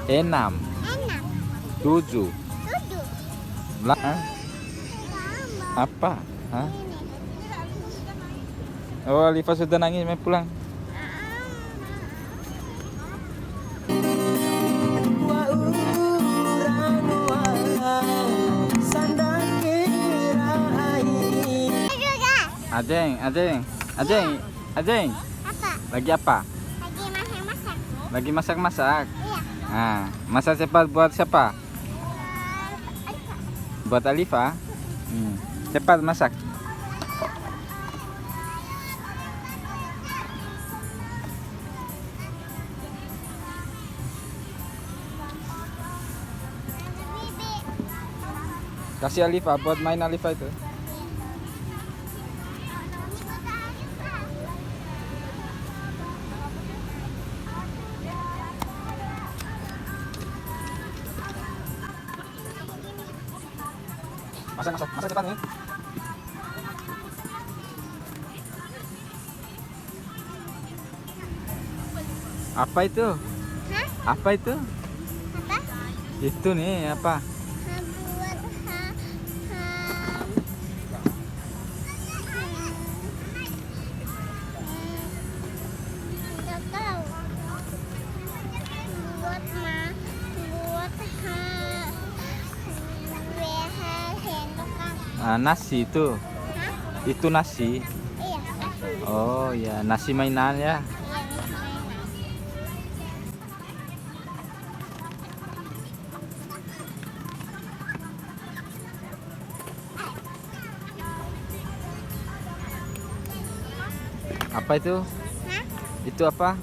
Enam. Tujuh. Apa? Hah? Oh, Alifa sudah nangis, main pulang. Ajeng. Apa? Lagi apa? Lagi masak-masak. Lagi masak-masak. Iya. Nah, masak siapa buat siapa? Buat Alifa. Cepat masak. Kasih Alifa buat main Alifa itu. Masak cepat nih. Apa itu? Hah? Apa itu? Apa? Itu nih apa? Buat nggak tahu. Buat Nasi itu. Hah? Itu nasi. Iya. Oh ya, nasi mainan ya. Iya, mainan. Apa itu? Hah? Itu apa?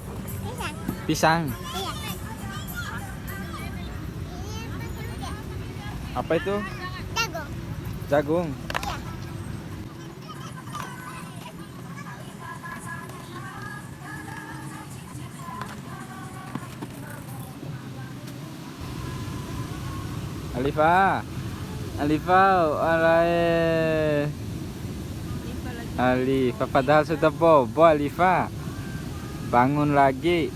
Pisang. Pisang. Iya. Apa itu? Jagung. Jagung. Iya. Alifa, alai. Alifa, padahal sudah bobo Alifa. Bangun lagi.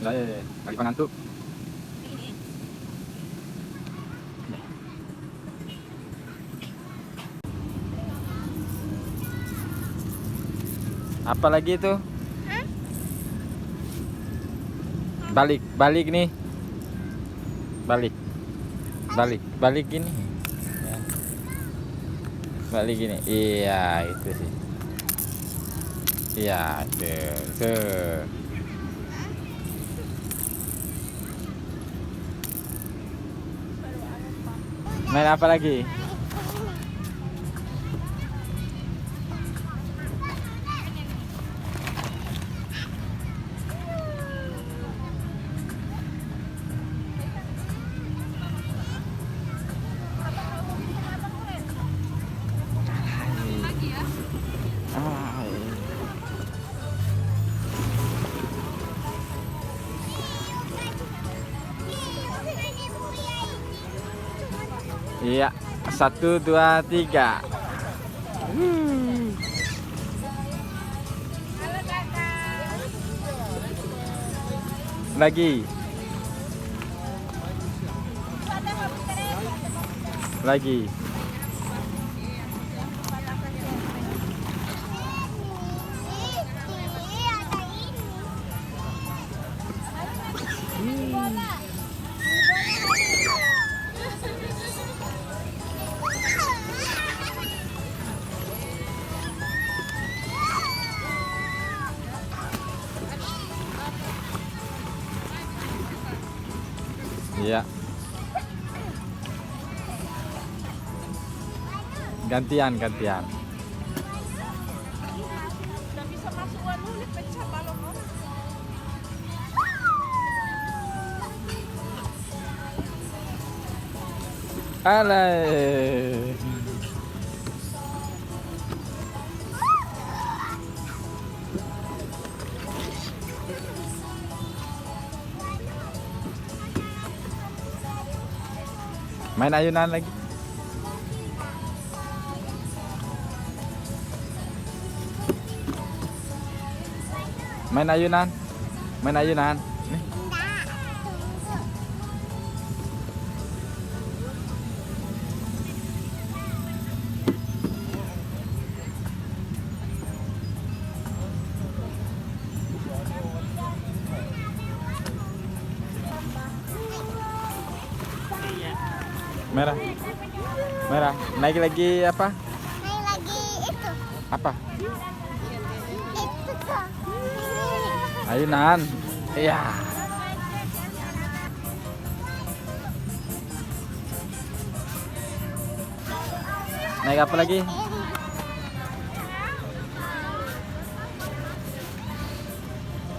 Ya. Alifa ngantuk. Apa lagi itu? Hah? Balik nih. Balik gini. Ya. Balik gini. Iya, itu sih. Iya, tuh. Main apa lagi? Iya, 1, 2, 3. Lagi. Iya. Gantian. Alay. Main ayunan lagi. Main ayunan. Main ayunan. Nih. Enggak. Tunggu. Merah. Merah. Naik lagi apa? Main lagi itu. Apa? Itu tuh. Ayunan. Iya. Naik apa lagi?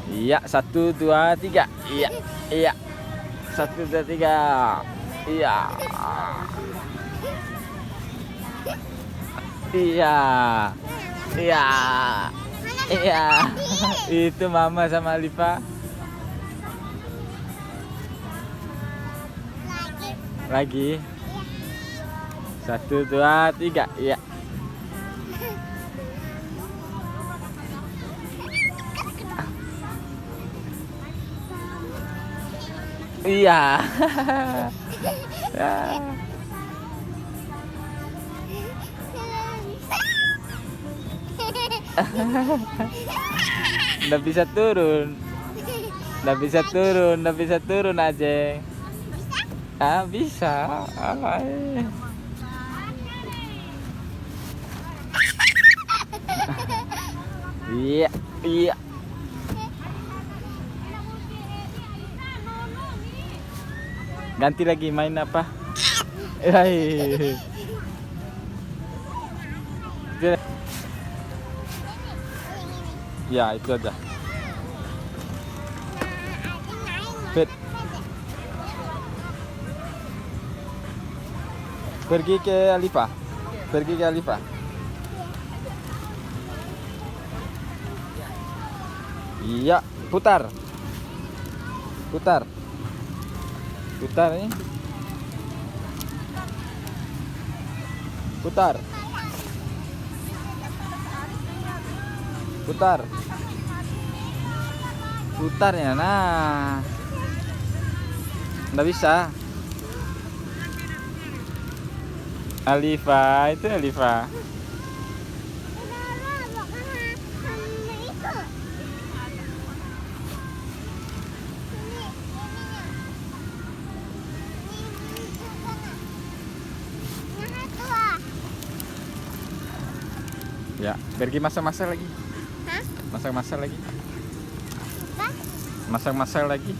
Iya, 1, 2, 3. Iya, iya. 1, 2, 3. Iya. Iya. Iya. Iya. Itu Mama sama Alifa. Lagi. Lagi. 1, 2, 3. Iya. Iya. Ya. Nggak bisa turun. Nggak bisa turun. Nggak bisa turun aja. Ah, bisa. Alay. Iya, iya. Ganti lagi main apa? Hai. Ya, itu aja. Fit. Pergi ke Alifa. Pergi ke Alifa. Iya, putar. Putar. Putar ini. Putar. Putar. Putar ya, nah. Nggak bisa. Alifa, itu Alifa. Ya, pergi masak-masak lagi. Hah? Masak-masak lagi. Apa? Masak-masak lagi.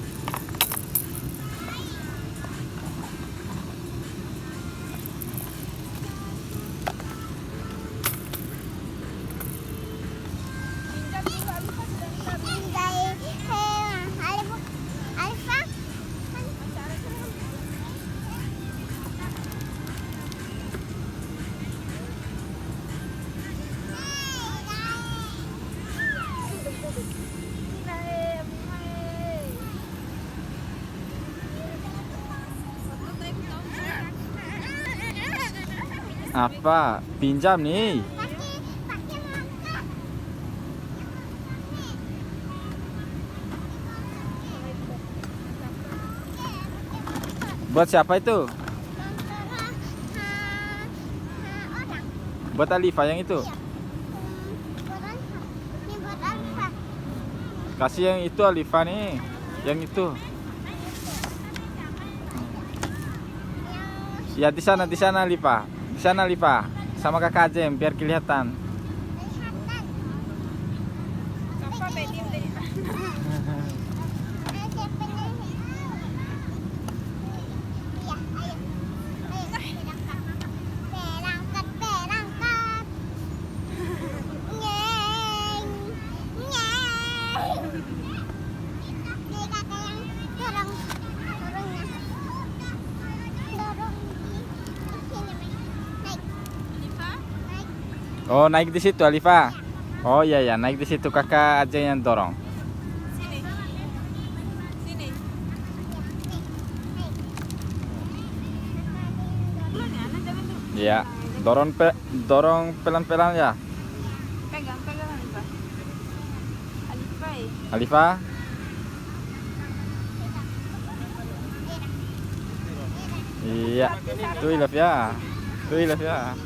Apa? Pinjam nih. Buat siapa itu? Buat Alifa yang itu. Kasih yang itu Alifa nih. Yang itu. Ya di sana Alifa. Di sana Alifa. Sama Kakak Jem biar kelihatan. Oh, naik di situ Alifa. Oh iya ya, naik di situ kakak aja yang dorong. Sini. Sini. Pelan ya, Anak, jangan tuh. Iya, dorong pelan-pelan ya. Pegang, pegang Alifah. Alifah. Alifa. Iya, tuh Ilaf ya. Tuh Ilaf ya.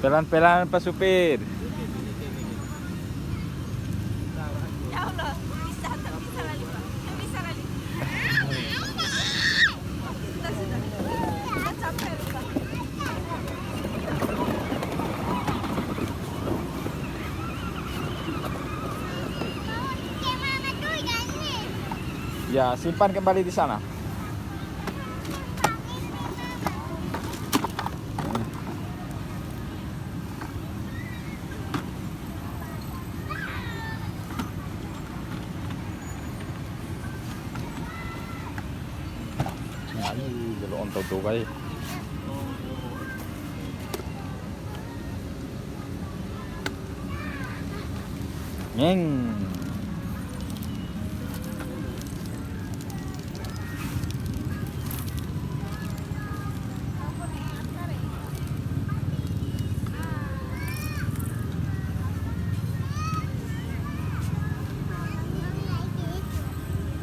Pelan-pelan Pak Supir. Ya Allah, bisa, tak bisa lali Pak. Tak bisa lali. Sudah. Sudah sampai Pak. Gimana tuh ikannya? Ya, simpan kembali di sana. Ini jalur on tuh guys. Ngeng.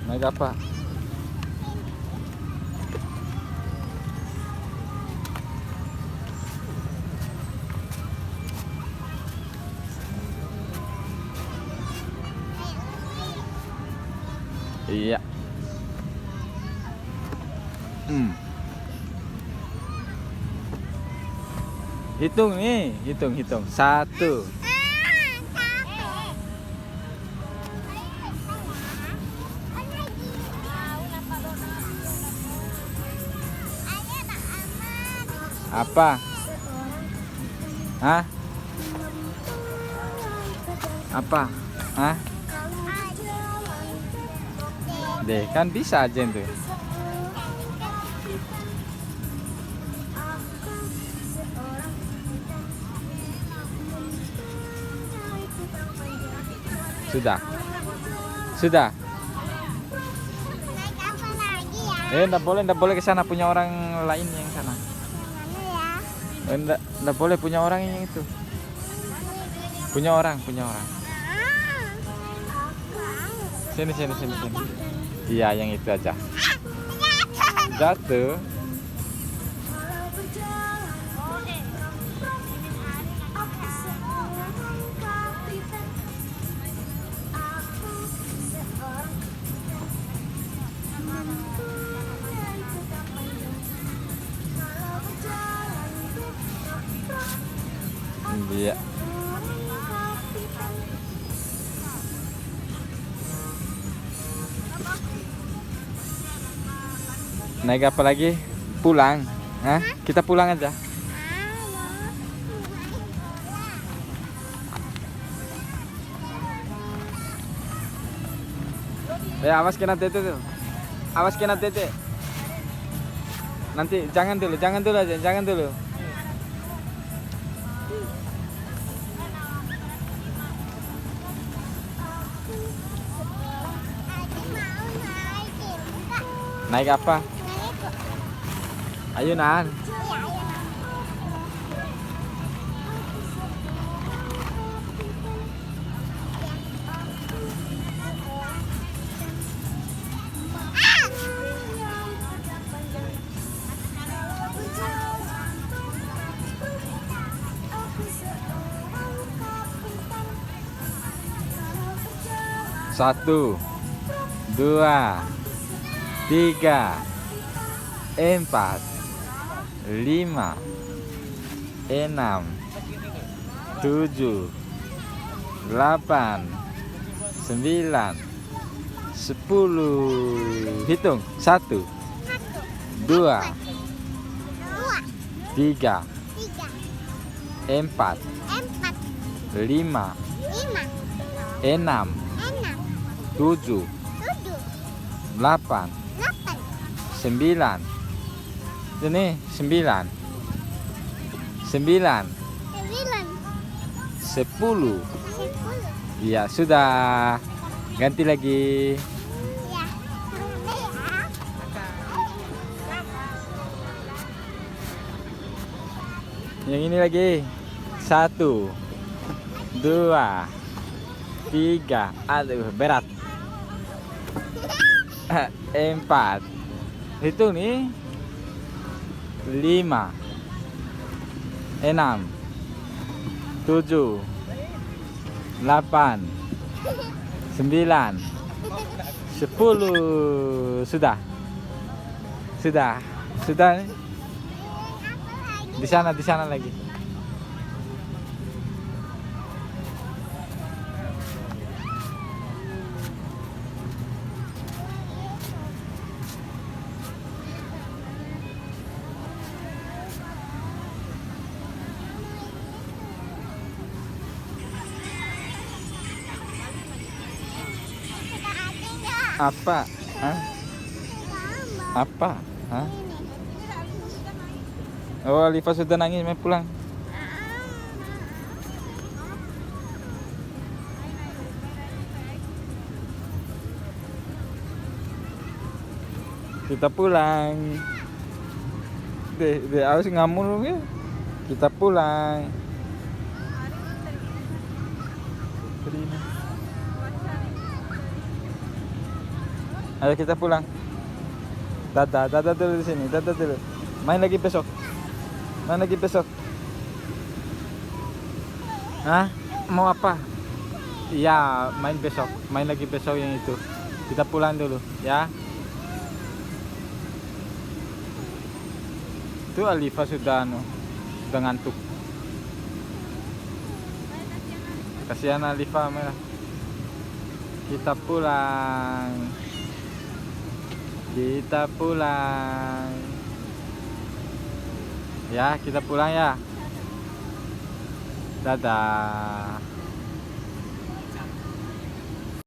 Naik apa? Iya. Hitung nih, hitung. 1. Apa? Hah? Apa? Hah? Deh, kan bisa aja tuh. Sudah. Naik apa lagi ya? Enggak boleh ke sana, punya orang lain yang sana. Mana ya? Enggak boleh, punya orang yang itu. Punya orang. Sini. Iya, yang itu aja. Jatuh. Iya. Naik apa lagi? Pulang. Hah? Kita pulang aja. Ya, awas kena tete tuh. Awas kena tete. Nanti jangan dulu aja, jangan dulu. Naik apa? Ayo Nan. Satu, 2, 3, 4, 5, 6, 7, 8, 9, 10. Hitung. 1, 2, 3, 4, 5, 6, 7, 8, 9. Ini 9. 10. Ya sudah. Ganti lagi. Yang ini lagi. 1, 2, 3. Aduh, berat. 4. Hitung nih. 5, 6, 7, 8, 9, 10. Sudah. Nih. Di sana lagi. Apa? Hah? Apa? Hah? Oh, Alifa sudah nangis, main pulang. Kita pulang. Deh, harus ngamuk ya. Kita pulang. Ayo kita pulang. Dadah dulu di sini. Dadah dulu. Main lagi besok. Hah? Mau apa? Iya, main besok. Main lagi besok yang itu. Kita pulang dulu, ya. Itu Alifa sudah ngantuk. Kasihan Alifa, merah. Kita pulang. Ya, kita pulang ya. Dadah.